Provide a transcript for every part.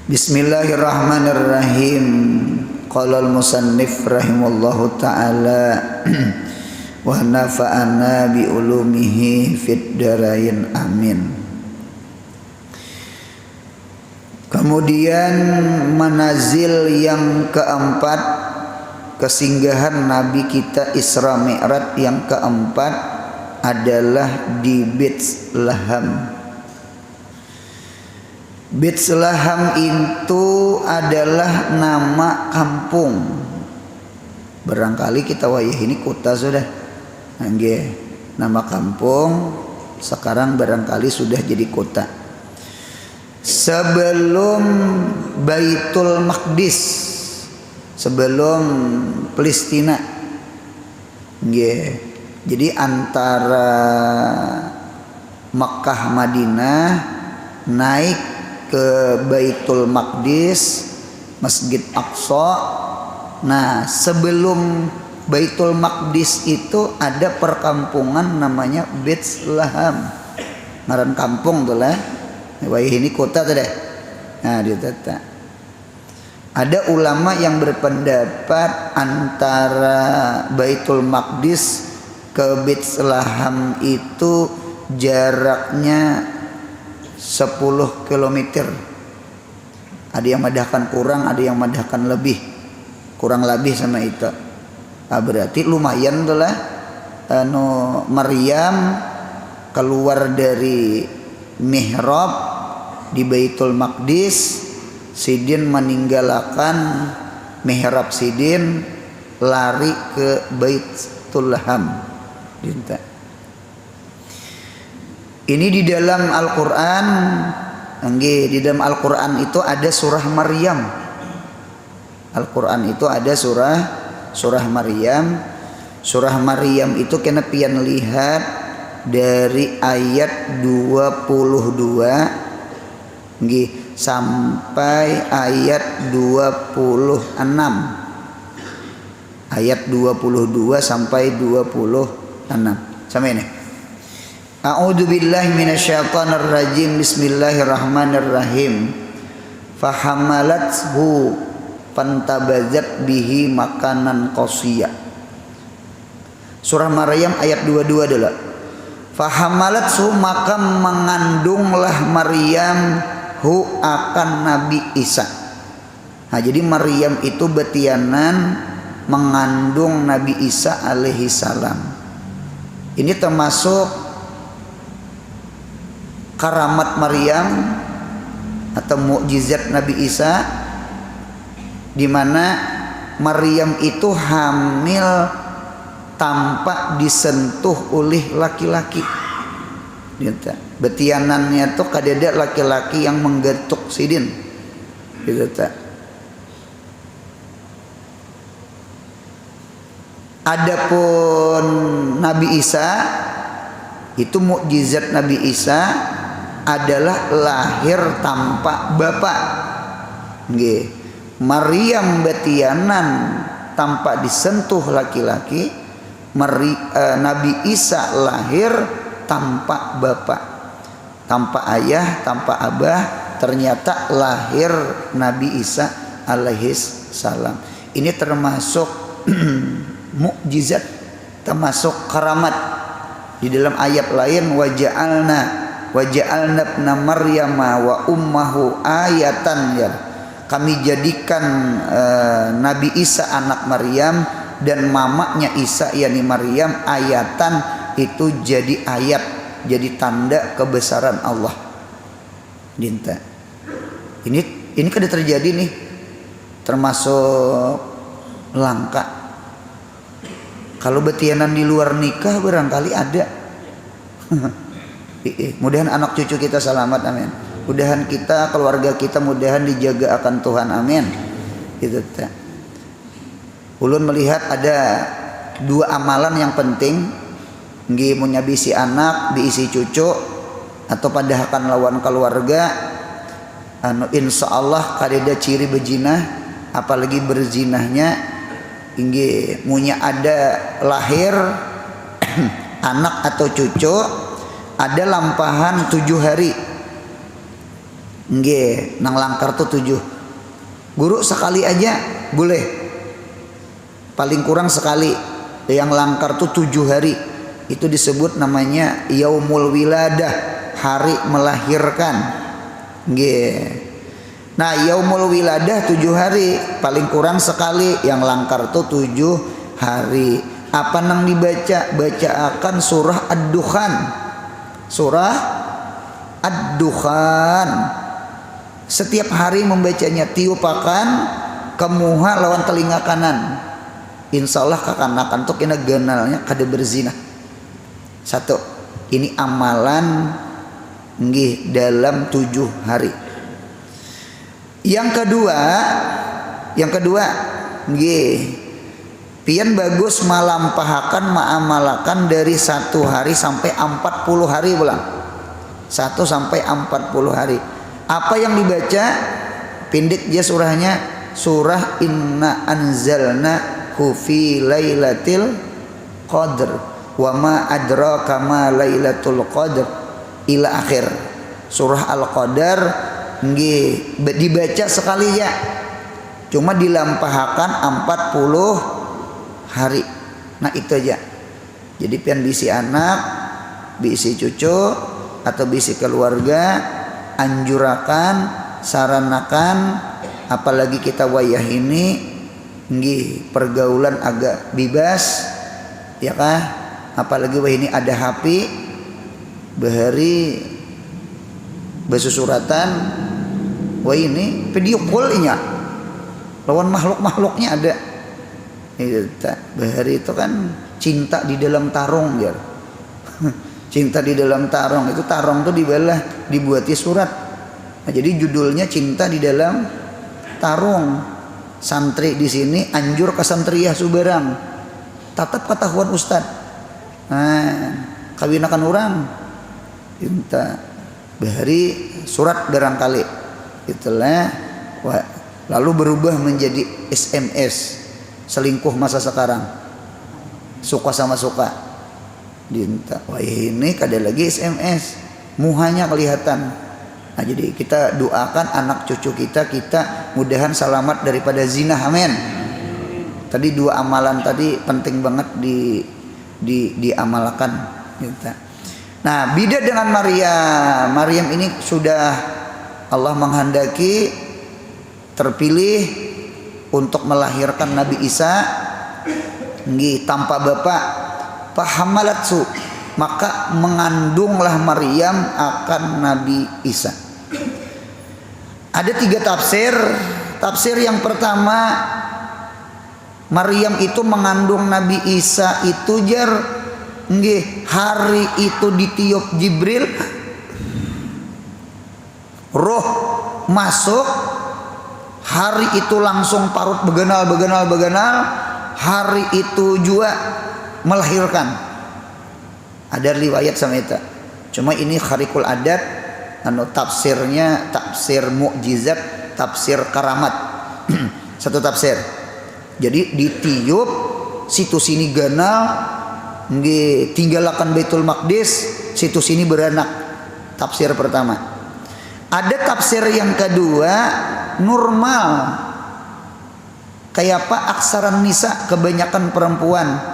Bismillahirrahmanirrahim. Qala al-musannif rahimallahu ta'ala wa nafa'ana bi ulumihi fid darain amin. Kemudian manazil yang keempat, kesinggahan Nabi kita Isra Mi'raj yang keempat adalah di Bethlehem. Bethlehem itu adalah nama kampung. Barangkali kita wayah ini kota sudah. Nggih, nama kampung sekarang barangkali sudah jadi kota. Sebelum Baitul Maqdis, sebelum Palestina. Nggih. Jadi antara Makkah Madinah naik ke Baitul Maqdis, Masjid Aqsa. Nah, sebelum Baitul Maqdis itu ada perkampungan namanya Bethlehem. Ngaran kampung tuh lah. Wah, ini kota tuh deh. Nah, dia tata. Ada ulama yang berpendapat antara Baitul Maqdis ke Bethlehem itu jaraknya 10 km. Ada yang madahkan kurang, ada yang madahkan lebih. Kurang lebih sama itu. Berarti lumayan tuh lah. Maryam keluar dari mihrab di Baitul Maqdis, Sidin meninggalkan mihrab Sidin, lari ke Bethlehem. Ini di dalam Al-Quran. Di dalam Al-Quran itu ada surah Maryam. Al-Quran itu ada surah Maryam. Surah Maryam itu kena pian lihat dari ayat 22 sampai ayat 26. Ayat 22 sampai 26. Sama ini. A'udzu billahi minasyaitonir rajim. Bismillahirrahmanirrahim. Fahamalathu fantabazat bihi makanan qasiyya. Surah Maryam ayat 22 adalah fahamalathu, maka mengandunglah Maryam hu akan Nabi Isa. Nah, jadi Maryam itu betianan mengandung Nabi Isa alaihi salam. Ini termasuk karamat Maryam atau mukjizat Nabi Isa, di mana Maryam itu hamil tanpa disentuh oleh laki-laki. Betianannya tuh kadada laki-laki yang menggetuk sidin. Adapun Nabi Isa itu mukjizat Nabi Isa adalah lahir tanpa bapak. Nggih. Maryam betianan tanpa disentuh laki-laki. Nabi Isa lahir tanpa bapak, tanpa ayah, tanpa abah. Ternyata lahir Nabi Isa alaihis salam. Ini termasuk mukjizat, termasuk karamat. Di dalam ayat lain waja'alna ibna Maryam wa ummahu ayatan, ya. Kami jadikan Nabi Isa anak Maryam dan mamanya Isa yakni Maryam ayatan, itu jadi ayat, jadi tanda kebesaran Allah. Dinta. Ini kada terjadi nih, termasuk langka. Kalau betianan di luar nikah barangkali ada. Mudahan anak cucu kita selamat, amin. Mudahan kita, keluarga kita, mudahan dijaga akan Tuhan, amin. Gitu. Ulun melihat ada dua amalan yang penting. Nggih, munya bisi anak, bisi cucu, atau padahakan lawan keluarga. Insya Allah kadeda ciri berzinah, apalagi berzinahnya. Nggih, munya ada lahir anak atau cucu, ada lampahan 7 hari. Nggih, nang langkar tuh 7. Guru sekali aja boleh. Paling kurang sekali. Yang langkar tuh 7 hari. Itu disebut namanya yaumul wiladah, hari melahirkan. Nggih. Nah, yaumul wiladah 7 hari, paling kurang sekali. Yang langkar tuh 7 hari. Apa nang dibaca? Baca akan surah Ad-Dukhan. Surah Ad-Dukhan. Setiap hari membacanya, tiupakan kemuha lawan telinga kanan. Insya Allah kakanakan tuh kena ganalnya kada berzina. 1. Ini amalan nggih dalam 7 hari. Yang kedua nggih, pian bagus malampahakan maamalakan dari 1 hari sampai 40 hari pulang. 1 sampai 40 hari. Apa yang dibaca? Pendek dia surahnya, surah Inna Anzalnahu fi Lailatul Qadr wa ma adraka ma Lailatul Qadr ila akhir. Surah Al-Qadar nggih dibaca sekali ya. Cuma dilampahakan 40 hari. Nah itu aja. Jadi pian bisi anak, bisi cucu atau bisi keluarga, anjurakan, saranakan, apalagi kita wayah ini nggih pergaulan agak bebas ya kah, apalagi wah ini ada HP bahari bersusuratan, wah ini video call nya lawan makhluk-makhluknya ada. Itu bahari itu kan cinta di dalam tarung ya. Cinta di dalam tarung, itu tarung tuh dibelah, dibuati surat. Nah, jadi judulnya cinta di dalam tarung. Santri di sini anjur ke santriyah subarang. Tatap ketahuan ustad. Nah, kawinakan orang. Cinta. Bahari surat barangkali. Itulah. Lalu berubah menjadi SMS. Selingkuh masa sekarang. Suka sama suka. Dinta, wah ini kada lagi SMS, muhanya kelihatan. Nah jadi kita doakan anak cucu kita mudahan selamat daripada zina, amin. Tadi 2 amalan tadi penting banget diamalkan. Nah beda dengan Maryam ini sudah Allah menghendaki terpilih untuk melahirkan Nabi Isa nggih tanpa bapak. Fahamalatsu, maka mengandunglah Maryam akan Nabi Isa. Ada 3 tafsir. Tafsir yang pertama, Maryam itu mengandung Nabi Isa itu jar nggih hari itu ditiup Jibril, roh masuk, hari itu langsung parut begenal, hari itu juga melahirkan. Ada riwayat sama itu. Cuma ini kharikul adat, tafsirnya tafsir mukjizat, tafsir karamat. Satu tafsir. Jadi ditiup situ sini ganal, nggih tinggalakan Baitul Maqdis, situ sini beranak. Tafsir pertama. Ada tafsir yang kedua normal. Kayak apa aksaran nisa, kebanyakan perempuan.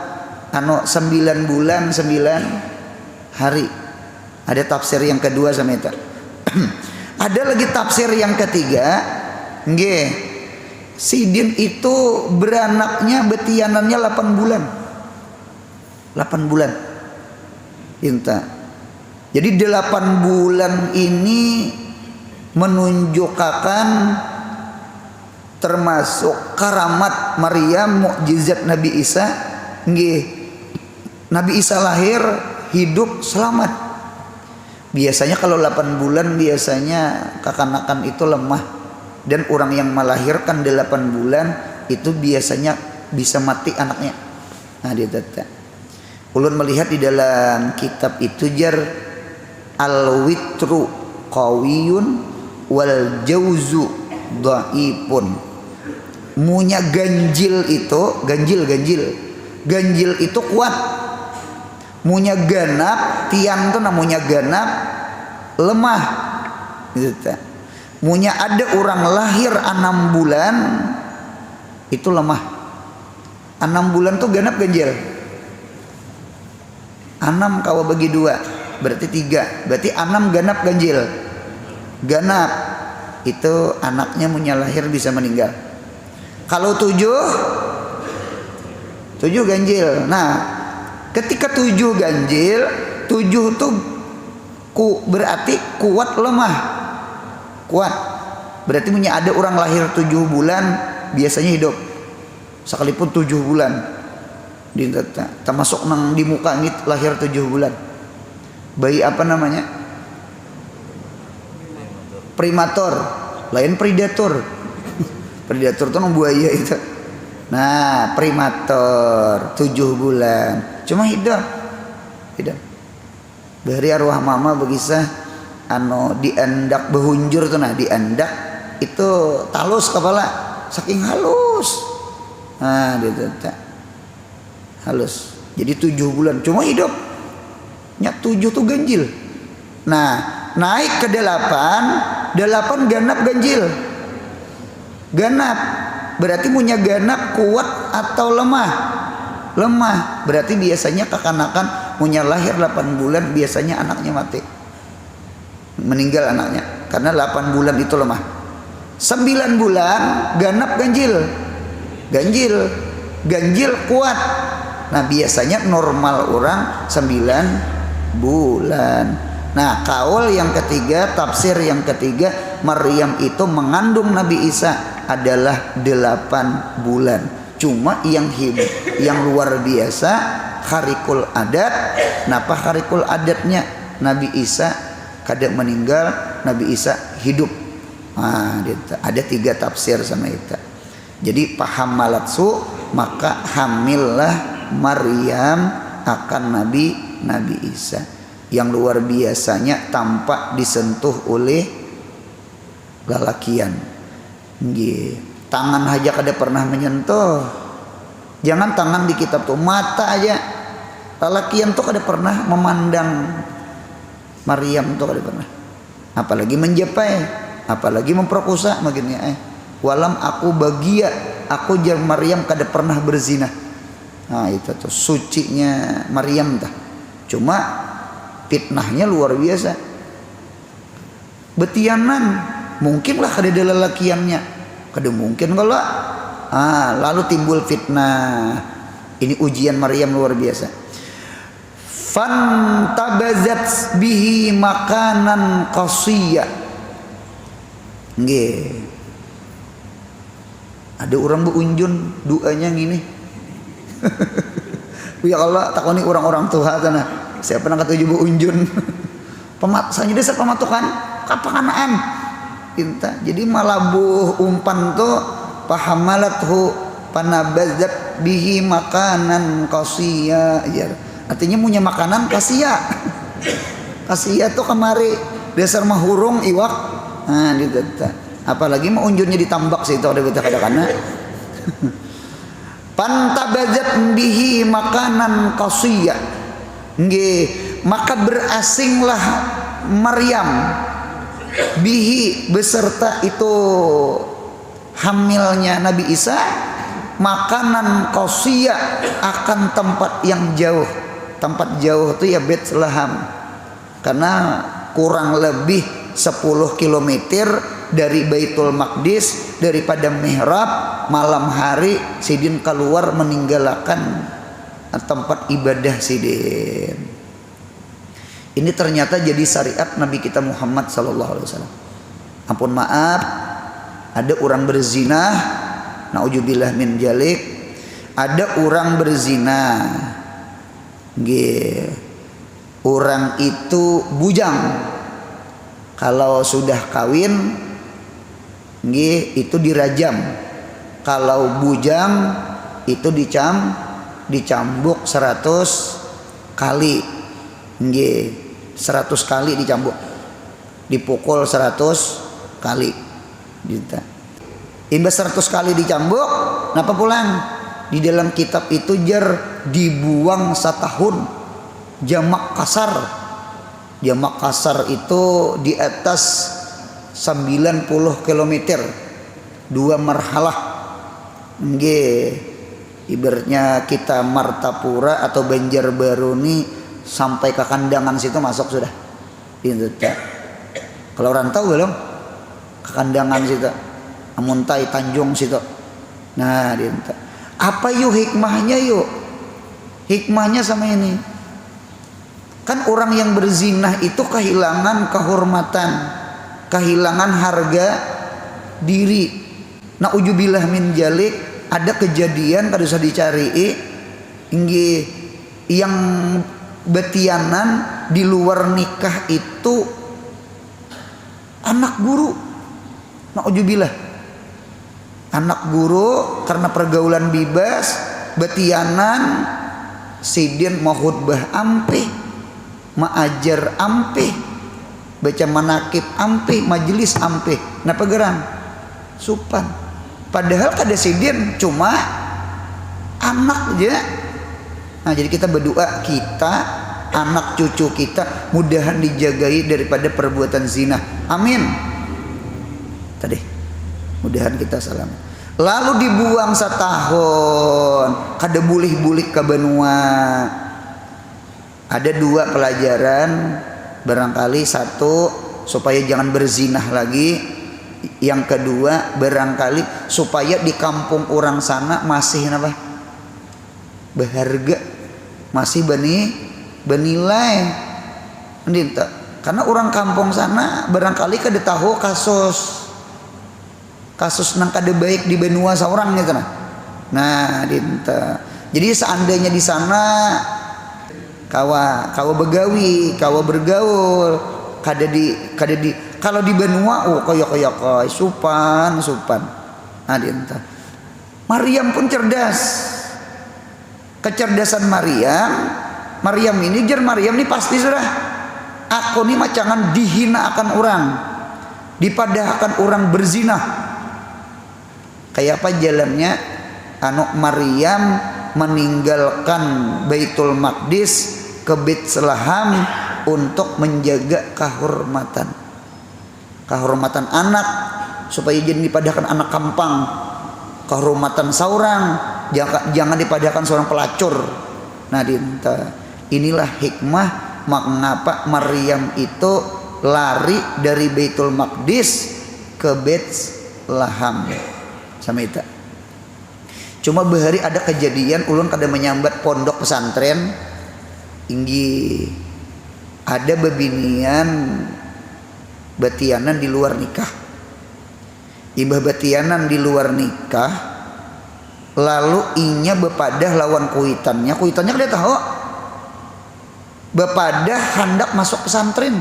9 bulan 9 hari. Ada tafsir yang kedua sama itu. Ada lagi tafsir yang ketiga, nggih. Sidin itu beranaknya betianannya 8 bulan. 8 bulan. Inta. Jadi 8 bulan ini menunjukkan termasuk karamat Maryam, mukjizat Nabi Isa nggih. Nabi Isa lahir, hidup, selamat. Biasanya kalau 8 bulan biasanya kakanakan itu lemah. Dan orang yang melahirkan 8 bulan itu biasanya bisa mati anaknya. Nah dia tata. Ulun melihat di dalam kitab itu jar al-witru qawiyun wal jauzu dhaifun. Munya ganjil itu ganjil itu kuat. Munya ganap, tiang tuh namanya ganap lemah gitu. Munya ada orang lahir 6 bulan itu lemah. 6 bulan tuh genap ganjil. 6 kawa bagi 2 berarti 3. Berarti 6 genap ganjil. Genap itu anaknya munya lahir bisa meninggal. Kalau 7 ganjil. Nah, ketika 7 ganjil, 7 tuh berarti kuat lemah. Kuat. Berarti punya ada orang lahir 7 bulan biasanya hidup. Sekalipun 7 bulan. Termasuk nang di muka ini lahir 7 bulan. Bayi apa namanya? Primator. Lain predator. Predator tuh nang buaya itu. Nah, primator 7 bulan. Cuma hidup. Dari arwah mama begisah diandak behunjur tuh, nah diandak itu talus kepala saking halus. Nah, gitu halus. Jadi 7 bulan cuma hidup. Nyak 7 tuh ganjil. Nah, naik ke 8 ganap ganjil. Ganap berarti punya ganap kuat atau lemah? Lemah. Berarti biasanya kekanakan punya lahir 8 bulan biasanya anaknya mati. Meninggal anaknya karena 8 bulan itu lemah. 9 bulan ganap ganjil. Ganjil kuat. Nah, biasanya normal orang 9 bulan. Nah, kaul yang ketiga, tafsir yang ketiga, Maryam itu mengandung Nabi Isa adalah 8 bulan. Cuma yang luar biasa harikul adat. Napa harikul adatnya? Nabi Isa kada meninggal, Nabi Isa hidup. Nah, ada 3 tafsir sama itu. Jadi paham malatsu, maka hamillah Maryam akan Nabi Isa yang luar biasanya tampak disentuh oleh lalakian. Tangan aja kada pernah menyentuh. Jangan tangan di kitab tuh, mata aja. Lalakian tuh kada pernah memandang Maryam tuh kada pernah. Apalagi menjepai, apalagi memperkosa makinnya. Walam aku bagia, aku jar Maryam kada pernah berzina. Nah, itu tuh sucinya Maryam tah. Cuma fitnahnya luar biasa. Betianan mungkinlah kada ada lelakiannya. Kada mungkin kalau lalu timbul fitnah. Ini ujian Maryam luar biasa. Fantabazat bihi makanan qasiyya. Nggih. Ada orang beunjun doanya ngini. Ya Allah, takoni orang-orang tua sana. Saya pernah kata juga unjun. Sanya desa pematukan kapanganaan. Jadi malabuh umpan tuh pahamalathu panabazat bihi makanan qasiyya. Artinya punya makanan kasia. Kasia tuh kemari dasar mahurung iwak. Nah, gitu. Apalagi mau unjunnya ditambak sih itu ada beta kadang-kadang. Pantabazat bihi makanan qasiyya. Nggih, maka berasinglah Maryam bihi beserta itu hamilnya Nabi Isa makanan qasiyya akan tempat yang jauh. Tempat jauh itu ya Bethlehem. Karena kurang lebih 10 km dari Baitul Maqdis, daripada mihrab malam hari sidin keluar meninggalkan tempat ibadah sidin. Ini ternyata jadi syariat Nabi kita Muhammad sallallahu alaihi wasallam. Ampun maaf, ada orang berzina, naudzubillah min jalik, ada orang berzina. Nggih. Orang itu bujang. Kalau sudah kawin nggih itu dirajam. Kalau bujang itu dicambuk 100 kali. Nggih, 100 kali dicambuk. Dipukul 100 kali. Gitu. Imbas 100 kali dicambuk, napa pulang? Di dalam kitab itu dibuang 1 tahun. Jamak kasar. Jamak kasar itu di atas 90 kilometer, 2 marhalah. Nggih, ibaratnya kita Martapura atau Banjarbaru nih sampai ke Kandangan situ masuk sudah. Gitu. Kalau rantau belum ke Kandangan situ, Amuntai Tanjung situ. Nah, dinta. Apa yuk hikmahnya yuk? Hikmahnya sama ini. Kan orang yang berzinah itu kehilangan kehormatan, kehilangan harga diri. Naujubillah min jalik, ada kejadian kada usah dicari. Inggih yang betianan di luar nikah itu anak guru. Naujubillah. Anak guru karena pergaulan bebas, betianan sidin mau khutbah ampih, maajar ampih, baca manakib ampih, majelis ampih. Napa gerang? Supan. Padahal kada sidin, cuma anak aja. Nah, jadi kita berdoa kita, anak cucu kita mudahan dijagai daripada perbuatan zina. Amin. Tadi mudahan kita salam. Lalu dibuang setahun, kada bulih-bulih ke benua. Ada 2 pelajaran, barangkali satu supaya jangan berzinah lagi, yang kedua barangkali supaya di kampung orang sana masih apa? Berharga, masih benilai. Karena orang kampung sana barangkali kada tahu kasus nang kada baik di benua seorang gitu nah dinta. Jadi seandainya di sana kawa begawi, kawa bergaul, kada di kalau di benua koyok supan. Nah dinta. Maryam pun cerdas. Kecerdasan Maryam ini pasti sudah aku nih jangan dihina akan orang, dipadahkan orang berzina. Kayak apa jalannya Maryam meninggalkan Baitul Maqdis ke Betlehem untuk menjaga kehormatan anak, supaya jangan dipadahkan anak kampang, kehormatan seorang jangan dipadahkan seorang pelacur. Nah dinta, inilah hikmah mengapa Maryam itu lari dari Baitul Maqdis ke Betlehem. Sama itu. Cuma bahari ada kejadian ulun kada menyambat pondok pesantren inggi ada bebinian batianan di luar nikah. Ibah batianan di luar nikah, lalu inya bepadah lawan kuitannya kada tahu. Bepadah hendak masuk pesantren.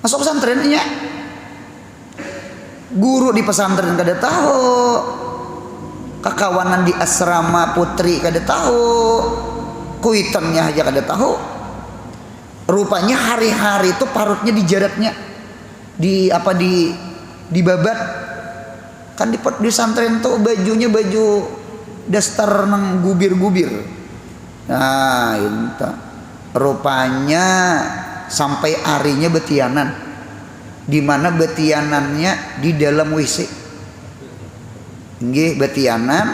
Masuk pesantren inya. Guru di pesantren kada tahu, kakawanan di asrama putri kada tahu, kuitannya aja kada tahu. Rupanya hari-hari itu parutnya dijaratnya, di babat. Kan di pesantren tuh bajunya baju daster nang gubir-gubir. Nah itu rupanya sampai harinya betianan, di mana betianannya di dalam WC. Nggih, betianan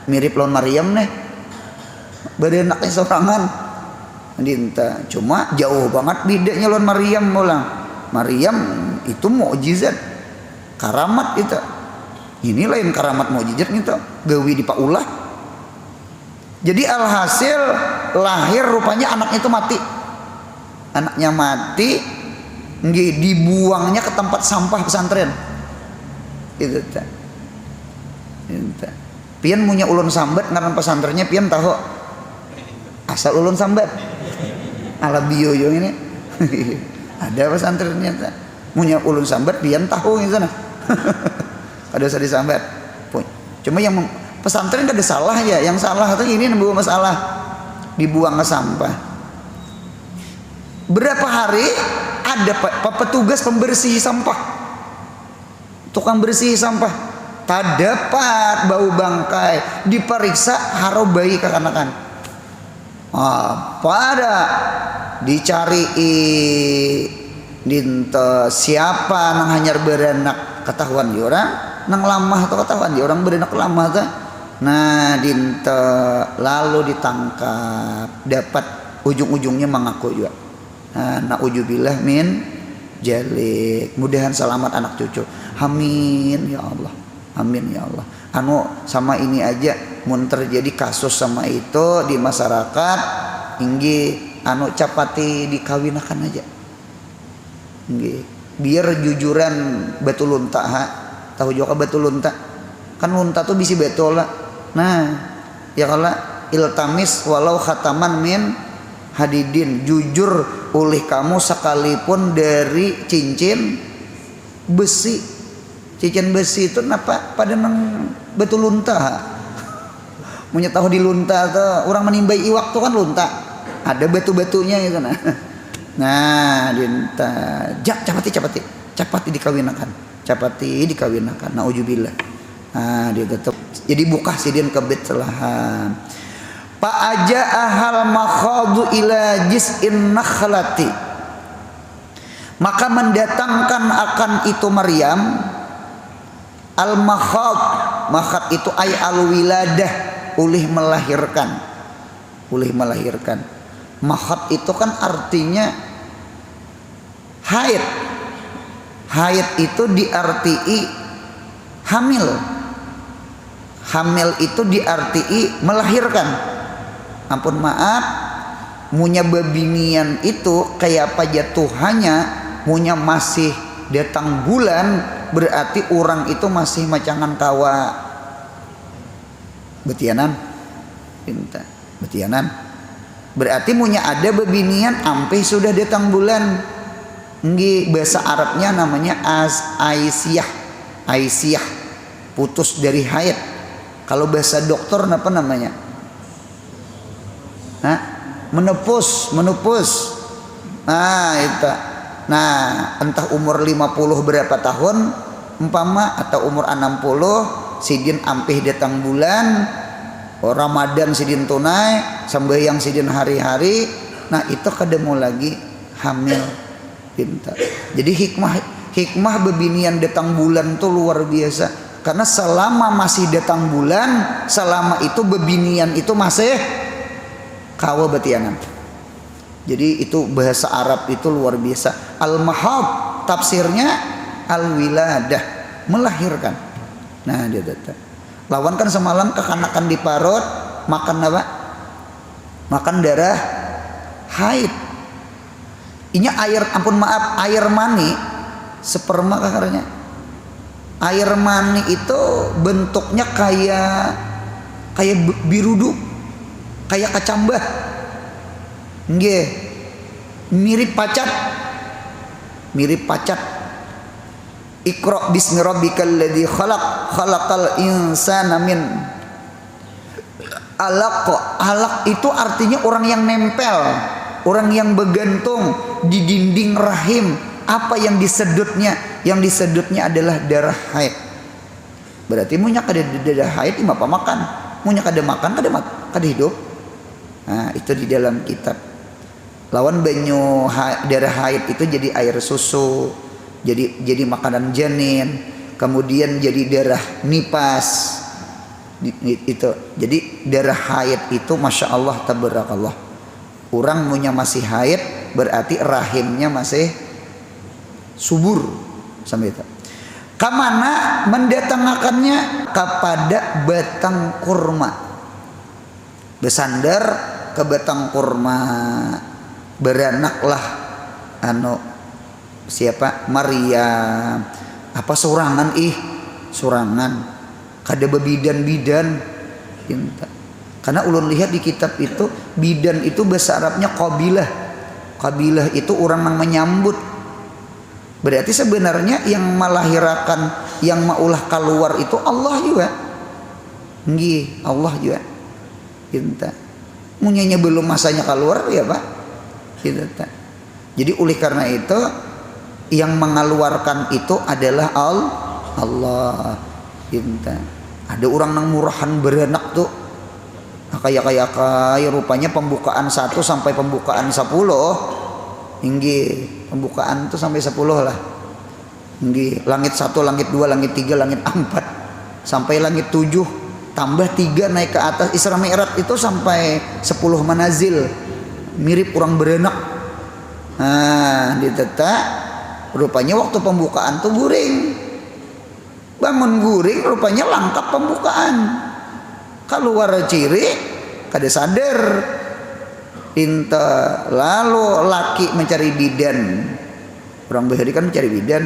mirip lawan Maryam nih. Berenaknya sorangan. Dinta, cuma jauh banget bedanya lawan Maryam mulang. Maryam itu mukjizat, karamat itu. Ini lain karamat mukjizat itu, gawi di paulah. Jadi alhasil lahir rupanya anaknya itu mati. Anaknya mati, nggih, dibuangnya ke tempat sampah pesantren. Itu ta. Pian punya ulun sambat ngaran pesantrennya pian tahu. Asal ulun sambat. Ala biyoyo ini. Ada pesantrennya ta. Punya ulun sambat pian tahu gitu nah. Kada usah disambat. Cuma yang pesantren kada salah ya, yang salah itu ini membawa masalah dibuang ke sampah. Berapa hari ada petugas pembersih sampah, tukang bersih sampah, tak dapat bau bangkai, diperiksa haro bayi kekanakan. Apa ada dicari dinta siapa nang hanyar beranak ketahuan di orang nang lamah atau ketahuan di orang beranak lamah tuh. Nah dinta lalu ditangkap, dapat ujung-ujungnya mengaku juga. Nah, na'udzubillah min jalik. Mudahan selamat anak cucu. Amin ya Allah. Amin ya Allah. Anu sama ini aja mun terjadi kasus sama itu di masyarakat, inggi anu capati dikawinakan aja. Inggi biar jujuran betul lunta ha. Tahu juga betul lunta. Kan lunta tuh bisi betul lah. Nah, ya kalau iltamis walau khataman min hadidin, jujur oleh kamu sekalipun dari cincin besi. Cincin besi itu napa pada nang betul lunta. Munya tahu di lunta tuh orang menimbai iwak tuh kan lunta. Ada batu-batunya itu nah. Nah, dinta capati dikawinakan. Capati dikawinakan. Nauzubillah. Nah, dia tetap jadi buka sidin kebet selahan. Pak aja ahal makhadu ila jis'in nakhlati, maka mendatangkan akan itu Maryam al makhad itu ay al wiladah, ulih melahirkan. Makhad itu kan artinya haid itu diartii hamil itu diartii melahirkan. Ampun maaf, munya bebinian itu kayak apa jatuhannya, munya masih datang bulan berarti orang itu masih macangan kawa betianan berarti munya ada bebinian ampe sudah datang bulan. Nggih, bahasa Arabnya namanya aisyah, putus dari haid. Kalau bahasa dokter apa namanya? Menepus. Nah, itu. Nah, entah umur 50 berapa tahun umpama atau umur 60 sidin ampih datang bulan, Ramadan sidin tunai, sembahyang sidin hari-hari. Nah, itu kademu lagi hamil pintar. Jadi hikmah bebinian datang bulan tuh luar biasa. Karena selama masih datang bulan, selama itu bebinian itu masih kawa betianan. Jadi itu bahasa Arab itu luar biasa. Al-mahad tafsirnya al-wiladah, melahirkan. Nah, dia datang. Lawan kan semalam kekanakan di parut, makan apa? Makan darah haid. Inya air, ampun maaf, air mani sperma kakarnya. Air mani itu bentuknya kayak birudu, kayak kacambah. Nggih. Mirip pacat. Iqra bismi rabbikal ladzi khalaqal insana min alaq. Alaq itu artinya orang yang nempel, orang yang bergantung di dinding rahim. Apa yang disedutnya? Yang disedutnya adalah darah haid. Berarti munya kada darah haid ima apa makan? Munya kada makan kada hidup. Nah, itu di dalam kitab. Lawan banyu darah haid itu jadi air susu, jadi makanan janin, kemudian jadi darah nipas. Itu. Jadi darah haid itu masya Allah tabarakallah. Orang munya masih haid berarti rahimnya masih subur sampai itu. Kamana mendatangkannya kepada batang kurma. Bersandar ke batang kurma, beranaklah siapa? Maryam. Apa surangan surangan. Kada bebidan-bidan. Karena ulun lihat di kitab itu bidan itu bahasa Arabnya qabilah. Qabilah itu orang yang menyambut. Berarti sebenarnya yang melahirkan, yang maulah keluar itu Allah juga. Nggih, Allah juga. Kita munyanya belum masanya keluar ya Pak. Kita. Jadi oleh karena itu yang mengeluarkan itu adalah Allah. Kita. Ada orang yang murahan beranak tuh. Kayak rupanya pembukaan 1 sampai pembukaan 10 Inggih, pembukaan tuh sampai 10 lah. Inggih, langit 1, langit 2, langit 3, langit 4 sampai langit 7 tambah 3 naik ke atas. Isra Mi'raj itu sampai 10 manazil, mirip orang berenak. Nah, ditetak rupanya waktu pembukaan tuh guring. Bangun guring rupanya langkap pembukaan. Keluar ciri kada sadar. Inta lalu laki mencari bidan. Orang Bahari kan mencari bidan.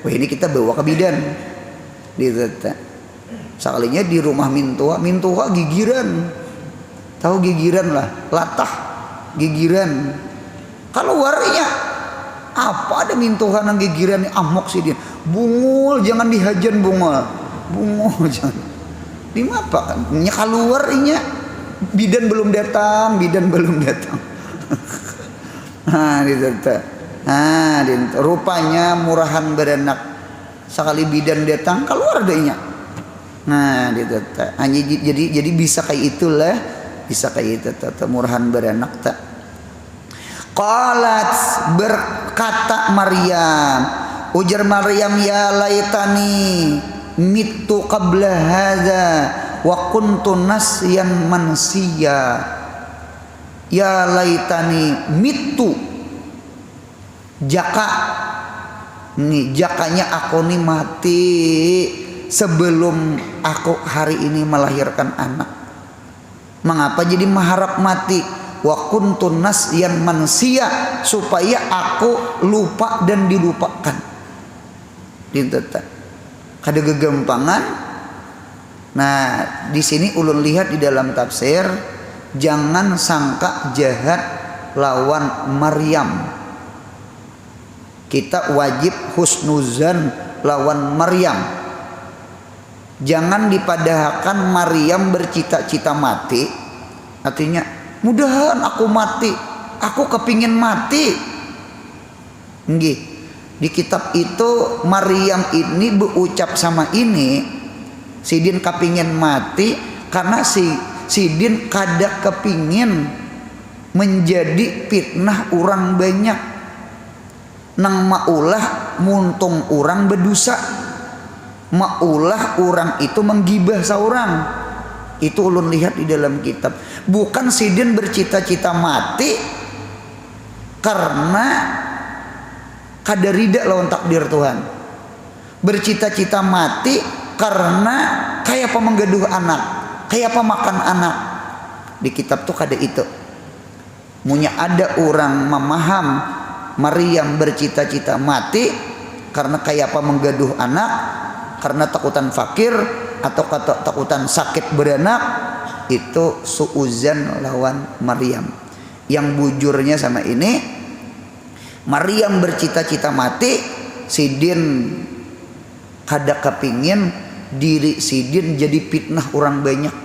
Wah, ini kita bawa ke bidan. Ditetak. Sekalinya di rumah mintua gigiran. Tahu gigiran lah, latah gigiran. Keluarnya apa ada mintuhan yang gigiran amok sih dia. Bungul jangan dihajan bungul jangan. Di apa kan? Nya keluar inya. Bidan belum datang. Nah, ditetak. Nah, rupanya murahan beranak. Sekali bidan datang keluar dehnya. Nah, ditetak. Jadi bisa kayak itulah, bisa kayak itu murahan beranak tak. Qalat berkata Maryam, ujar Maryam, ya laitani mittu qabla hadza wa kuntu nasyan mansiya. Ya laitani mittu, jaka nih, jakanya aku nih mati sebelum aku hari ini melahirkan anak. Mengapa jadi mengharap mati? Wa kuntu nasyan mansiya, supaya aku lupa dan dilupakan. Dintetak kada gegampangan. Nah, di sini ulun lihat di dalam tafsir, jangan sangka jahat lawan Maryam. Kita wajib husnuzan lawan Maryam. Jangan dipadahkan Maryam bercita-cita mati. Artinya, mudahan aku mati, aku kepingin mati. Nggih, di kitab itu Maryam ini berucap sama ini, sidin kepingin mati karena sidin kada kepingin menjadi fitnah orang banyak. Nang maulah muntung orang berdosa, maulah orang itu menggibah seorang. Itu ulun lihat di dalam kitab. Bukan sidin bercita-cita mati karena kada rida lawan takdir Tuhan. Bercita-cita mati karena kayak apa menggaduh anak, kayak apa makan anak. Di kitab tuh kada itu. Munya ada orang memaham Maryam bercita-cita mati karena kayak apa menggaduh anak, karena takutan fakir atau takutan sakit beranak. Itu suuzan lawan Maryam. Yang bujurnya sama ini, Maryam bercita-cita mati, sidin kada kepingin diri sidin jadi fitnah orang banyak.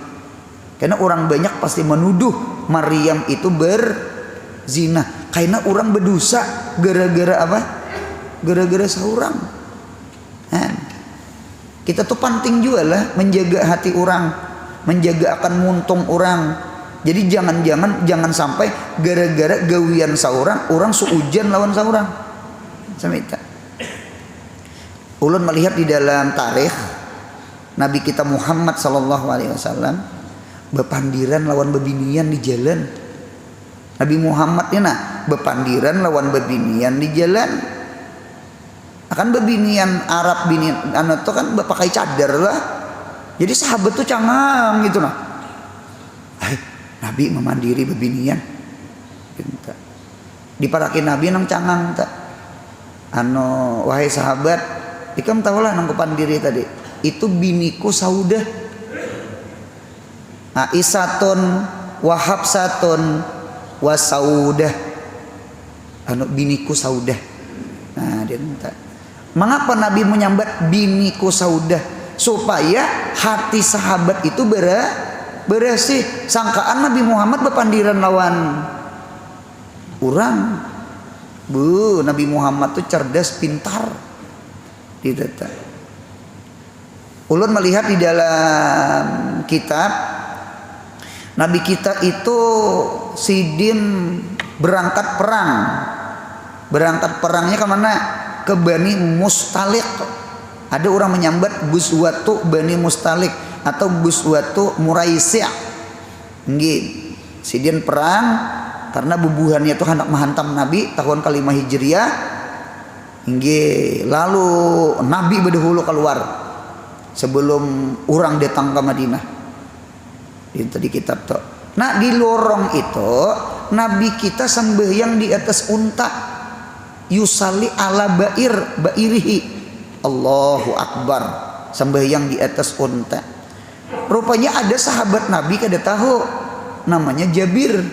Karena orang banyak pasti menuduh Maryam itu berzina. Karena orang berdosa gara-gara apa? Gara-gara seorang. Nah, kita tuh penting juga lah menjaga hati orang, menjaga akan muntung orang. Jadi jangan sampai gara-gara gawian seorang orang suujan lawan seorang. Samita. Ulun melihat di dalam tarikh Nabi kita Muhammad sallallahu alaihi wasallam bepandiran lawan bebinian di jalan. Nabi Muhammad ini bepandiran lawan bebinian di jalan. Akan bebinian Arab binian anak itu kan pakai cadar lah. Jadi sahabat tuh cangang gitu nah. Nabi memandiri bebinian. Diparakin Nabi nang cangang tak. Wahai sahabat, ikam tahulah nang kepandiri tadi. Itu biniku Saudah. Aisyatun wa Hafsatun wa Saudah. Biniku Saudah. Nah, dia minta. Mengapa Nabi menyambat biniku Saudah? Supaya hati sahabat itu bersih. Sangkaan Nabi Muhammad bepandiran lawan orang. Nabi Muhammad tuh cerdas, pintar. Tidak. Ulun melihat di dalam kitab Nabi kita itu sidin berangkat perang. Berangkat perangnya kemana? Ke Bani Mustalik. Ada orang menyambat Guswatu Bani Mustalik atau Guswatu Muraisi'. Nggih, sidian perang karena bubuhannya itu hendak menghantam Nabi tahun ke-5 Hijriah. Nggih, lalu Nabi berdahulu keluar sebelum orang datang ke Madinah. Itu di kitab tuh. Nah, di lorong itu Nabi kita sembahyang di atas unta. Yusalli ala bairihi. Allahu Akbar, sembahyang di atas unta. Rupanya ada sahabat Nabi kada tahu, namanya Jabir.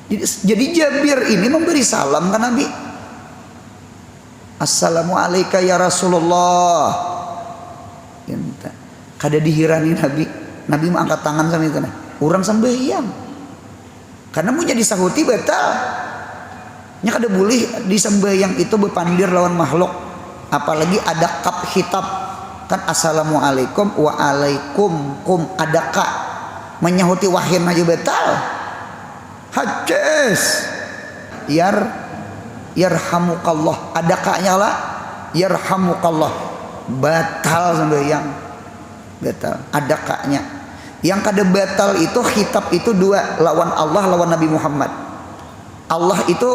Jadi Jabir ini memberi salam ke Nabi. Assalamualaikum ya Rasulullah. Kada dihirani Nabi. Nabi mengangkat tangan sama itu. Orang sembahyang. Karena mau jadi sahuti batal. Nya kada boleh disembahyang itu berpandir lawan makhluk. Apalagi ada kap hitab. Kan assalamualaikum wa alaikum kum adaka. Menyahuti wahyin aja batal. Hadis. Yarhamukallah. Adakanya lah. Yarhamukallah. Batal sembahyang. Batal. Adakanya. Yang kada batal itu khitab itu dua, lawan Allah lawan Nabi Muhammad. Allah itu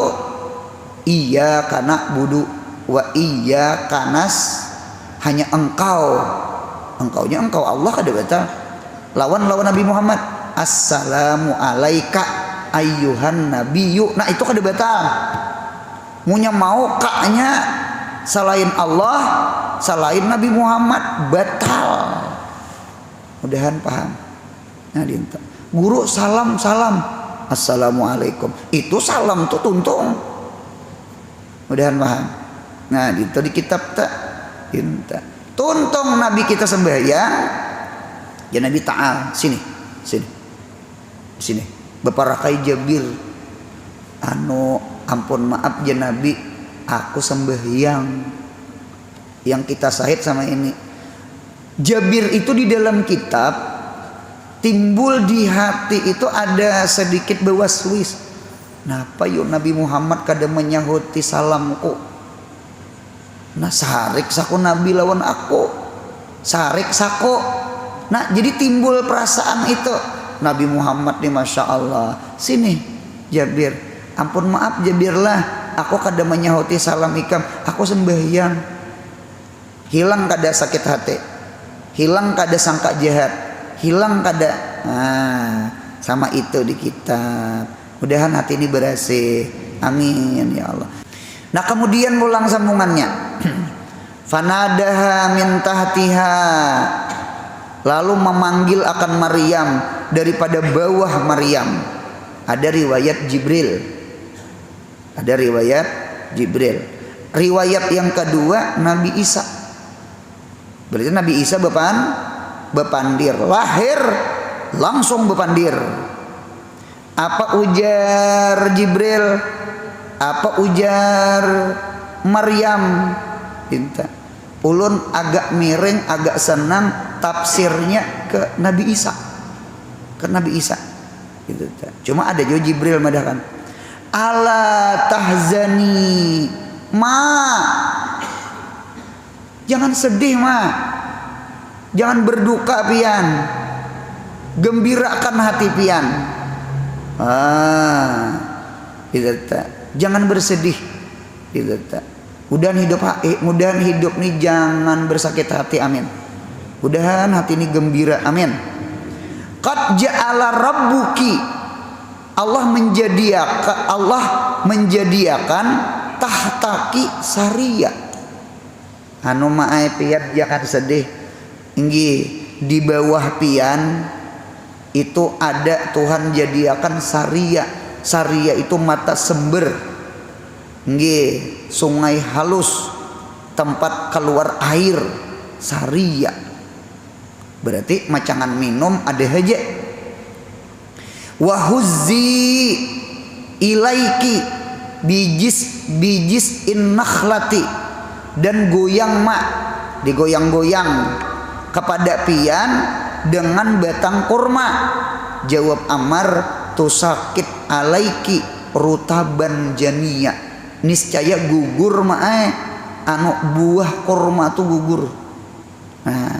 iyyaka na'budu wa iyyaka hanya engkau. Engkaunya engkau Allah kada batal. Lawan Nabi Muhammad. Assalamu alaika ayyuhan nabiyyu. Nah, itu kada batal. Munya mau kaknya selain Allah, selain Nabi Muhammad batal. Mudahan paham. Nah, dinta. Guru salam assalamualaikum. Itu salam tuh tuntung. Mudahan paham. Nah, itu di kitab tak dinta. Tuntung Nabi kita sembahyang. Ya Nabi ta'al sini. Beparakai Jabir. Ampun maaf ya Nabi, aku sembahyang. Yang kita sahid sama ini. Jabir itu di dalam kitab timbul di hati itu ada sedikit bewaswis. Napa yuk Nabi Muhammad kada menyahuti salamku? Nah, sarik saku Nabi lawan aku. Sarik saku. Nah, jadi timbul perasaan itu. Nabi Muhammad nih Masya Allah. Sini Jabir. Ampun maaf Jabir lah. Aku kada menyahuti salam ikam. Aku sembahyang. Hilang kada sakit hati. Hilang kada sangka jahat. Hilang kada. Nah, sama itu di kitab. Mudahan hati ini bersih. Amin ya Allah. Nah, kemudian ulang sambungannya. Fanadaha min tahtiha. Lalu memanggil akan Maryam daripada bawah Maryam. Ada riwayat Jibril. Riwayat yang kedua Nabi Isa. Berarti Nabi Isa bepandir. Lahir langsung bepandir. Apa ujar Jibril? Apa ujar Maryam? Minta. Ulun agak miring, agak senang tafsirnya ke Nabi Isa. Gitu. Cuma ada juga Jibril madakan. Ala tahzani ma. Jangan sedih ma. Jangan berduka pian. Gembirakan hati pian. Gitu. Jangan bersedih. Gitu. Mudahan hidup nih jangan bersakit hati. Amin. Mudahan hati ini gembira. Amin. Qad ja'ala rabbuki. Allah menjadiakan tahtaki saria. Anu ma'ai pian jangan sedih. Inggi di bawah pian itu ada Tuhan jadiakan saria. Saria itu mata sember. Nggih, sungai halus, tempat keluar air, saria. Berarti macangan minum ada aja. Wahuzzi ilaiki bijis innakhlati. Dan goyang mak, digoyang-goyang kepada pian dengan batang kurma. Jawab Ammar, tusakit alaiki rutaban jania. niscaya gugur mah anu buah kurma tuh gugur. Nah,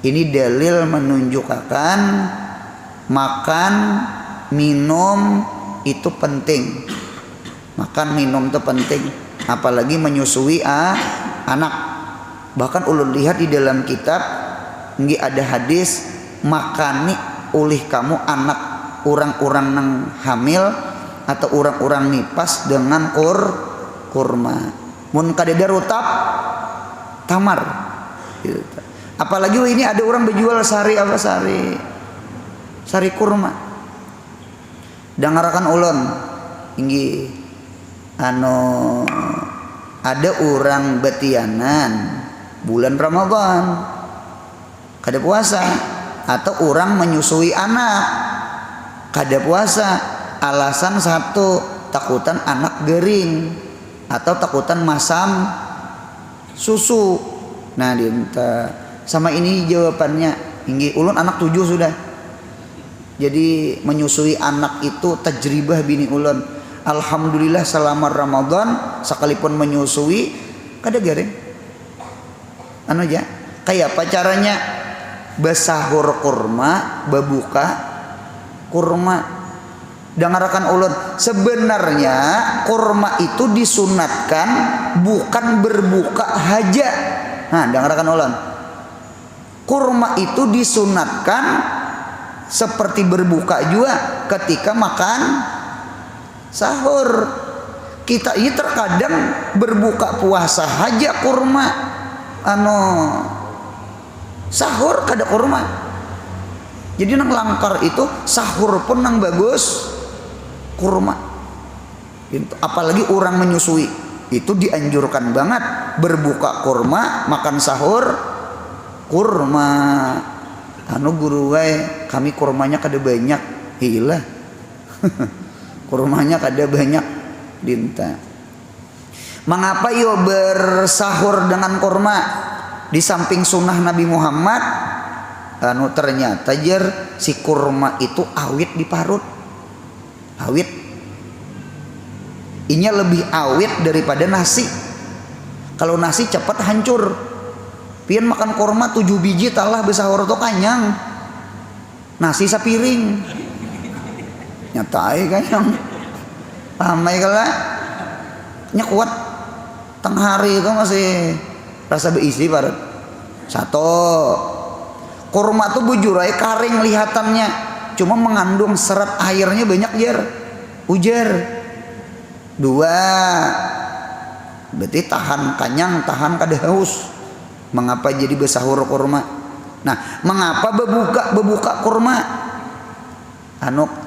ini dalil menunjukkan makan minum itu penting. Makan minum itu penting, apalagi menyusui anak. Bahkan ulun lihat di dalam kitab nggih ada hadis makani ulih kamu anak orang-orang nang hamil atau orang-orang nipas dengan kurma. Mun kadeda rutap tamar. Gitu. Apalagi ini ada orang berjual sari kurma. Dangarakan ulun inggih ada orang betianan bulan Ramadan kada puasa atau orang menyusui anak kada puasa, alasan satu takutan anak gering atau takutan masam susu. Nah dinta sama ini jawabannya inggih ulun anak 7 sudah. Jadi menyusui anak itu tajribah bini ulun. Alhamdulillah selama Ramadan sekalipun menyusui kada garing. Anu aja kayak apa caranya besahur kurma, berbuka kurma. Dangarakan ulun sebenarnya kurma itu disunatkan bukan berbuka haja. Nah dangarakan ulun kurma itu disunatkan seperti berbuka juga ketika makan sahur. Kita ini terkadang berbuka puasa haja kurma sahur kada kurma. Jadi nang langkar itu sahur pun nang bagus kurma. Apalagi orang menyusui itu dianjurkan banget berbuka kurma, makan sahur kurma. Guru wae kami kurmanya kada banyak. Iyalah. Kurmanya kada banyak dinta. Mengapa yo bersahur dengan kurma di samping sunnah Nabi Muhammad? Ternyata si kurma itu awit diparut. Awit. Inya lebih awit daripada nasi. Kalau nasi cepat hancur. Pian makan kurma 7 biji talah besahur tuh kanyang. Nasi sapiring. Nyatai kanyang. Pamai kala nya kuat tengah hari itu masih rasa berisi parut. Satu, kurma tuh bujurai karing lihatannya, cuma mengandung serat airnya banyak ujar. 2, berarti tahan kanyang, tahan kada haus. Mengapa jadi besahur kurma? Nah, mengapa bebuka kurma?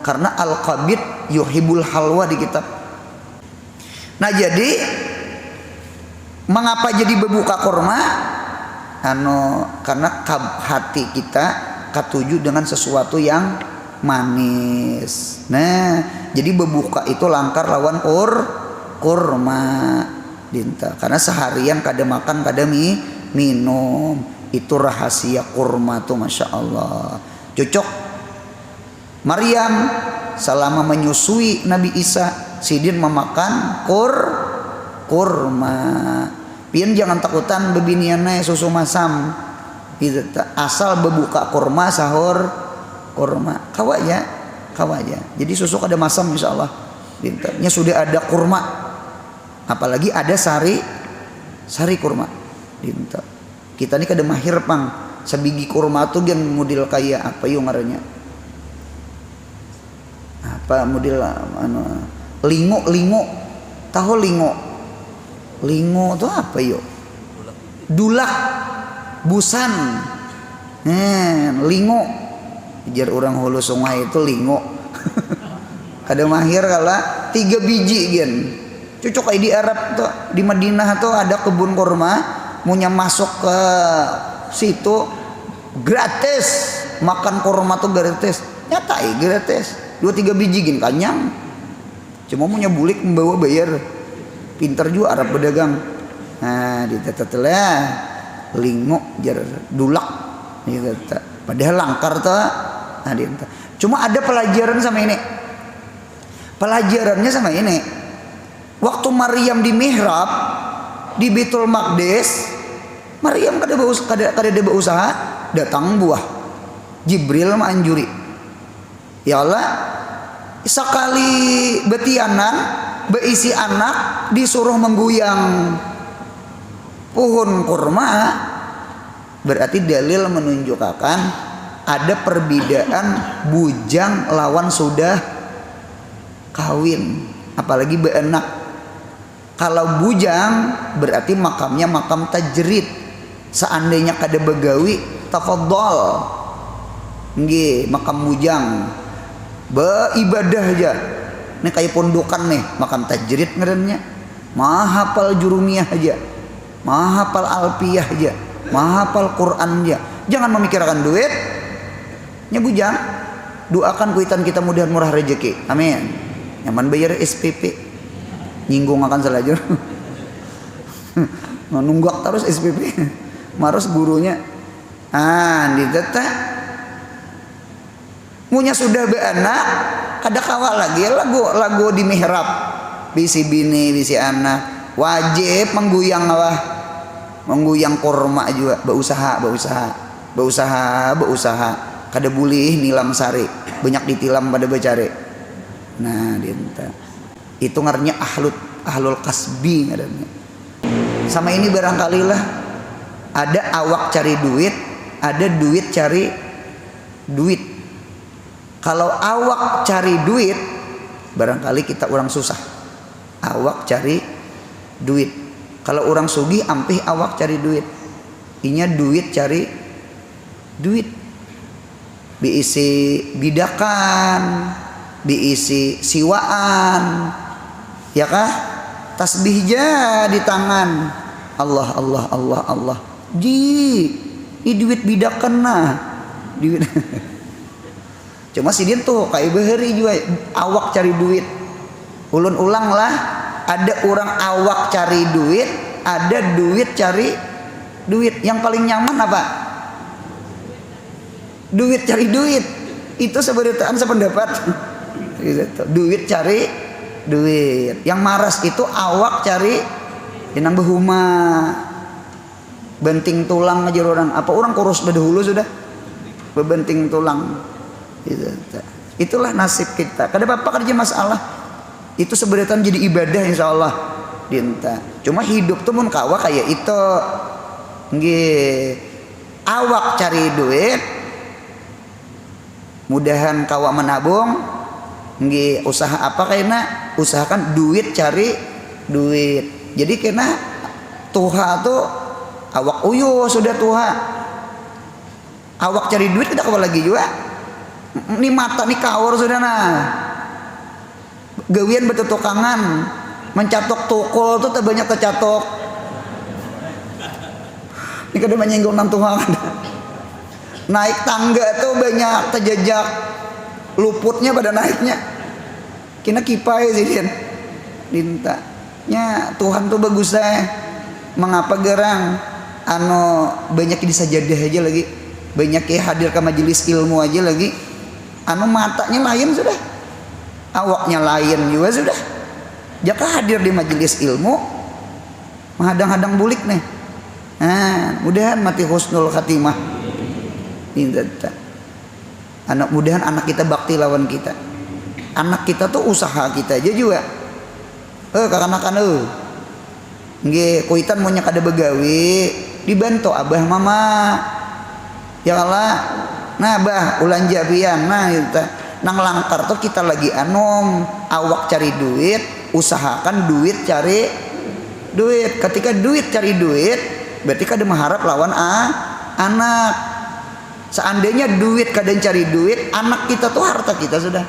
Karena al-qabid yuhibul halwa di kitab. Nah jadi mengapa jadi berbuka kurma? Karena hati kita katuju dengan sesuatu yang manis. Nah jadi berbuka itu langkar lawan kurma dinta. Karena seharian kada makan kada minum. Itu rahasia kurma tuh masya Allah. Cocok Maryam selama menyusui Nabi Isa sidin memakan kurma. Pian jangan takutan bebiniannya susu masam. Asal berbuka kurma sahur kurma. Kawaja. Jadi susu kada masam insyaallah. Nya sudah ada kurma. Apalagi ada sari kurma. Dinta. Kita ini kada mahir pang. Sebiji kurma tuh gen model kaya apa yo ngarannya? Apa model lingo. Tahu lingo itu apa yuk? Dulak busan. Lingo jar orang hulu sungai itu lingo. Kada mahir kala 3 biji gen. Cocok kayak di Arab tuh, di Madinah tuh ada kebun kurma, punya masuk ke situ gratis. Makan kurma tuh gratis. Nyatai gratis. 2-3 biji gin kanyang. Cuma punya bulik membawa bayar. Pintar juga Arab pedagang. Nah, ditetelah lingo jar dulak gitu. Padahal langkar tuh. Nah, cuma ada pelajaran sama ini. Pelajarannya sama ini. Waktu Maryam di mihrab di Baitul Maqdis, Maryam kada berusaha, datang buah Jibril manjuri. Ya Allah, sekali betianan beisi anak disuruh mengguyang pohon kurma, berarti dalil menunjukkan ada perbedaan bujang lawan sudah kawin, apalagi beanak. Kalau bujang berarti makamnya makam tajrid. Seandainya kada begawi, tafadhol. Nggih, makam bujang. Beibadah aja. Ini kayak pondokan nih, makam tajrid ngarannya. Mahapal jurumiyah aja. Mahapal alfiyah aja. Mahapal Quran aja. Jangan memikirkan duit. Nya bujang. Doakan kuitan kita mudah murah rezeki. Amin. Nyaman bayar SPP. Nyinggung akan selajur. Nunggak terus SPP. Marus gurunya. Di tete. Munya sudah beanak, kada kawal lagi lagu di mihrab. Bisi bini, bisi anak. Wajib mengguyang apa? Mengguyang kurma juga. Berusaha. Kada boleh nilam sari. Banyak ditilam pada becari. Nah, dinta. Itu ngarnya ahlul kasbi ngarannya. Sama ini barangkali lah ada awak cari duit, ada duit cari duit. Kalau awak cari duit, barangkali kita orang susah. Awak cari duit. Kalau orang sugih ampih awak cari duit. Inya duit cari duit. Diisi bidakan, diisi siwaan. Ya kah? Tasbih ja di tangan. Allah. Ini duit bidakan nah. Duit. Cuma si dia tuh kayak beheri juga awak cari duit. Ulun ulang lah, ada orang awak cari duit, ada duit cari duit. Yang paling nyaman apa? Duit cari duit. Itu seberitaan sependapat. Duit cari duit. Yang maras itu awak cari jenang behuma, benting tulang aja orang. Apa orang kurus dahulu sudah bebenting tulang. Itulah nasib kita. Kada apa-apa kerja masalah. Itu sebenarnya jadi ibadah insyaallah. Dinta. Cuma hidup tuh mun kawa kayak itu. Nggih. Awak cari duit. Mudahan kawa menabung. Nggih, usaha apa kayaknya? Usahakan duit cari duit. Jadi kena tuha tuh awak uyo sudah tuha. Awak cari duit kita kawa lagi juga. Ini mata nih kawar sudah nah. Gawian betutukangan, mencatok tukul tuh terbanyak tercatok. Ini kada menyinggung nang Tuhan. Naik tangga tuh banyak terjejak luputnya pada naiknya. Kena kipai sih dia. Dintanya Tuhan tuh bagus mengapa gerang banyak di sajadah aja lagi, banyak hadir ke majelis ilmu aja lagi. Matanya lain sudah, awaknya lain juga sudah. Jaka hadir di majelis ilmu, menghadang-hadang bulik nih. Mudahan mati husnul khatimah. Mudahan anak kita bakti lawan kita. Anak kita tuh usaha kita aja juga. Kakanakan nggih kuitan monya kada begawi, dibantu abah mama. Ya Allah. Nah bah ulan jabian nah kita nang langkar tuh kita lagi awak cari duit, usahakan duit cari duit. Ketika duit cari duit berarti kada mengharap lawan anak. Seandainya duit kada cari duit, anak kita tuh harta kita sudah.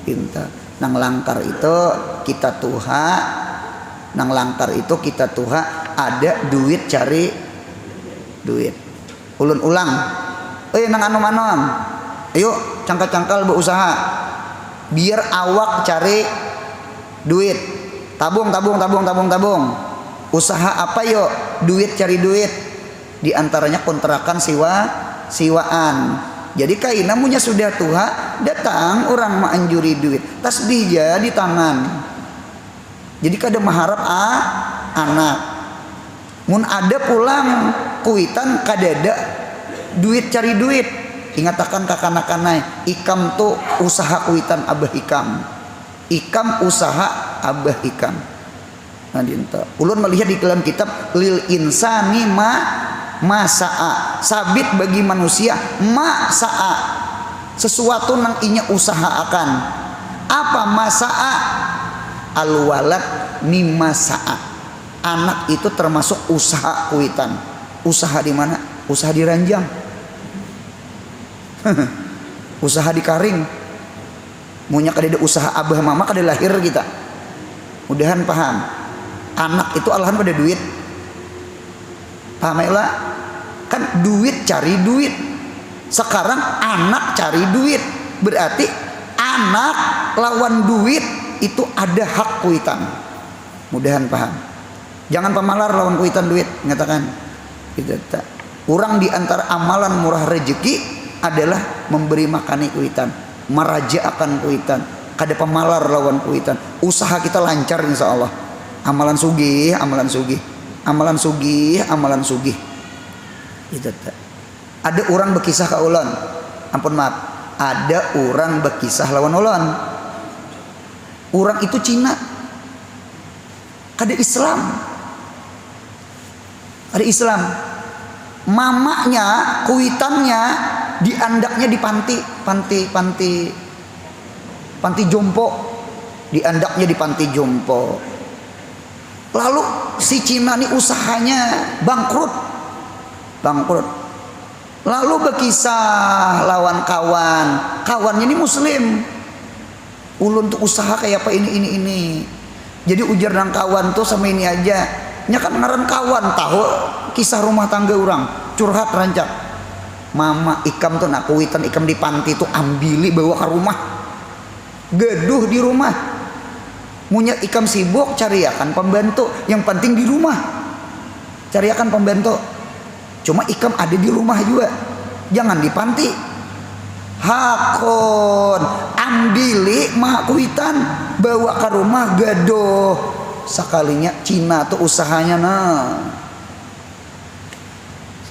Pinta. Nang langkar itu kita tuha, nang langkar itu kita tuha ada duit cari duit. Ulun ulang. Nang anom-anom. Ayo cangkal-cangkal berusaha. Biar awak cari duit. Tabung. Usaha apa yo? Duit cari duit. Di antaranya kontrakan siwaan. Jadi kaina punya sudah tuha, datang orang menganjuri duit. Tasbih ja di tangan. Jadi kada maharap anak. Mun ada pulang kuitan kadada duit cari duit. Ingatakan kakana-kana ikam tuh usaha kuitan abah ikam. Ikam usaha abah ikam. Nah dinta. Ulun melihat di dalam kitab lil insani masaa. Sabit bagi manusia masaa. Sesuatu nang inya usahakan. Apa masaa? Al-walad mimma sa'a. Anak itu termasuk usaha kuitan. Usaha di mana? Usaha di ranjang. Usaha di karing. Munya kada usaha abah mama kada lahir kita. Mudahan paham. Anak itu alahan pada duit. Paham ya? Kan duit cari duit. Sekarang anak cari duit. Berarti anak lawan duit itu ada hak kuitan. Mudahan paham. Jangan pemalar lawan kuitan duit, mengatakan gitu. Orang di antara amalan murah rezeki adalah memberi makani kuitan, meraja akan kuitan. Kada pemalar lawan kuitan. Usaha kita lancar insya Allah. Amalan sugih, amalan sugih, amalan sugih, amalan sugih. Gitu. Ada orang berkisah ke ulun. Ampun maaf. Ada orang berkisah lawan ulun. Orang itu Cina. Kada Islam. Ada Islam. Mamanya, kuitannya diandaknya di panti jompo. Diandaknya di panti jompo. Lalu si Cina ini usahanya bangkrut. Lalu berkisah lawan kawan. Kawannya ini muslim. Ulun tuh usaha kayak apa ini. Jadi ujar nang kawan tuh sama ini aja. Nya kan ngaran kawan tahu kisah rumah tangga orang curhat rancak. Mama ikam tuh nak kuitan ikam di panti tuh ambili bawa ke rumah. Geduh di rumah. Munya ikam sibuk cariakan pembantu. Yang penting di rumah. Cariakan pembantu. Cuma ikam ada di rumah juga. Jangan di panti. Hakon ambili mah kuitan bawa ke rumah gaduh. Sekalinya Cina tuh usahanya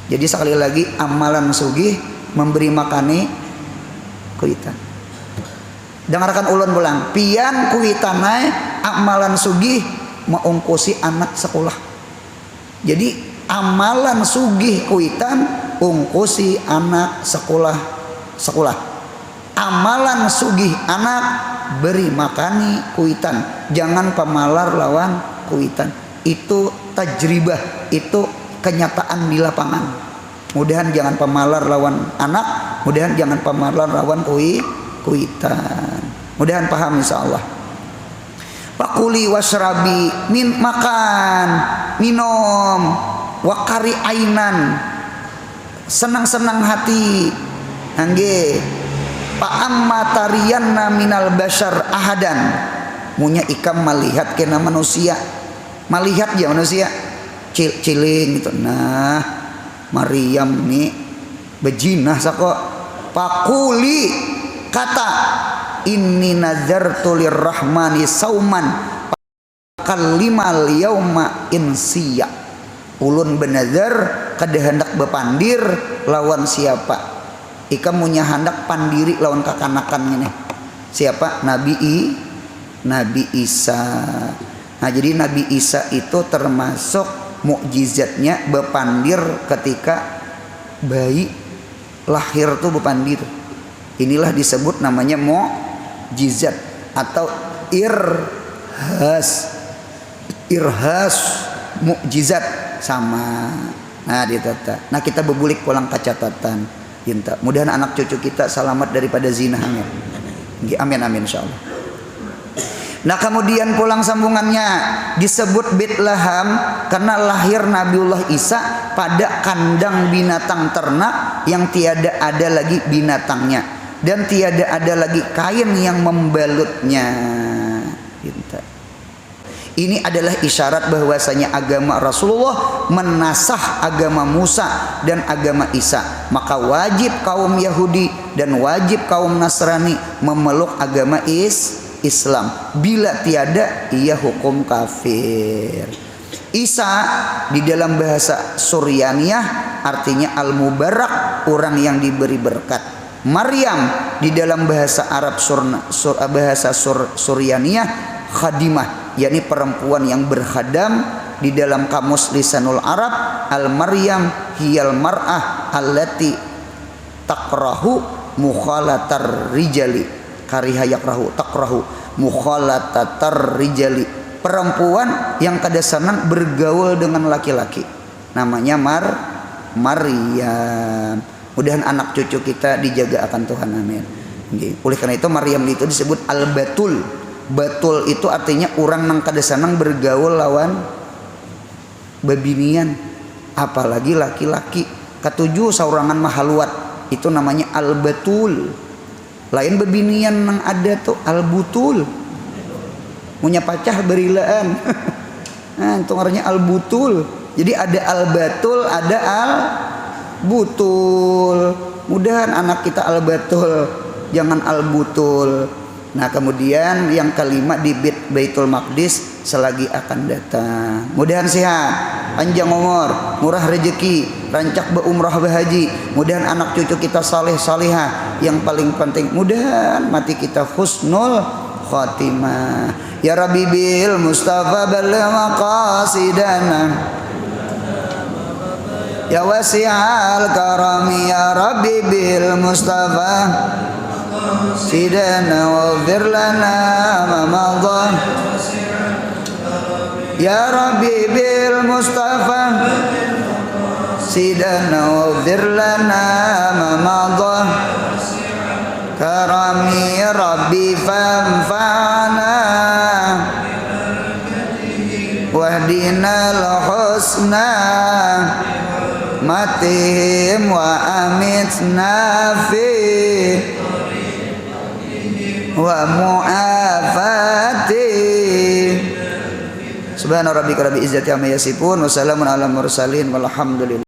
Jadi sekali lagi amalan sugih memberi makani kuitan. Dengarkan ulun pulang. Pian kuitanai amalan sugih mengungkusi anak sekolah. Jadi amalan sugih kuitan ungkusi anak sekolah. Amalan sugih anak beri makani kuitan. Jangan pemalar lawan kuitan. Itu tajribah, itu kenyataan di lapangan. Mudahan jangan pemalar lawan anak, mudahan jangan pemalar lawan kuitan. Mudahan paham insyaallah. Pakuli wasrabi, makan, minum, wakari ainan, senang-senang hati. Angge Pa'amma tariyanna minal bashar ahadan. Munya ikam melihat kena manusia. Melihat ya manusia ciling gitu. Nah Maryam nih bejinah sako. Pakuli kata inni nazartu lirrahmani sauman kalimal yauma insiya. Ulun benazar kada hendak bepandir lawan siapa. Ikam punya hendak pandiri lawan kakanakan ini. Siapa? Nabi Isa. Nah jadi Nabi Isa itu termasuk mukjizatnya bepandir ketika bayi lahir tuh bepandir. Inilah disebut namanya mukjizat atau irhas mukjizat sama. Nah ditata. Nah kita bebulik pulang ke catatan. Mudahan anak cucu kita selamat daripada zina. Amin amin insyaallah. Nah kemudian pulang sambungannya disebut Bethlehem karena lahir Nabiullah Isa pada kandang binatang ternak yang tiada ada lagi binatangnya dan tiada ada lagi kain yang membalutnya. Ini adalah isyarat bahwasanya agama Rasulullah menasah agama Musa dan agama Isa. Maka wajib kaum Yahudi dan wajib kaum Nasrani memeluk agama Islam. Bila tiada, ia hukum kafir. Isa di dalam bahasa Suryaniyah artinya al-mubarak, orang yang diberi berkat. Maryam di dalam bahasa Arab Suryaniyah khadimah, yakni perempuan yang berkhadam. Di dalam kamus Lisanul Arab, al-Maryam hiyal mar'ah allati takrahu mukhalatar rijali, kariha yakrahu takrahu mukhalatar rijali, perempuan yang kada senang bergaul dengan laki-laki, namanya Maryam. Mudahan anak cucu kita dijaga akan Tuhan, amin. Oleh karena itu Maryam itu disebut al-batul. Batul itu artinya orang nang kada senang bergaul lawan babinian, apalagi laki-laki. Ketujuh saurangan mahaluat itu namanya al-batul. Lain babinian nang ada tuh al-butul, punya pacah berilaan. Nah, itu artinya al-butul. Jadi ada al-batul, ada al-butul. Mudahan anak kita al-batul, jangan al-butul. Nah, kemudian yang kelima di Baitul Maqdis selagi akan datang. Mudahan sehat, panjang umur, murah rezeki, rancak berumrah berhaji. Mudahan anak cucu kita saleh salihah. Yang paling penting mudahan mati kita husnul khatimah. Ya Rabbi bil Mustafa balligh maqasidana. Ya wasi'al karami ya Rabbi bil Mustafa sidana waghfir lana ma madha. Ya Rabbi bil Mustafa sidana waghfir lana ma madha. Karami Rabbi fanfa'na wahdinal husna matihim wa amitna fi wa mu'afati. Subhana rabbika rabbil izzati amma yasifun wa salamun alal mursalin walhamdulillah.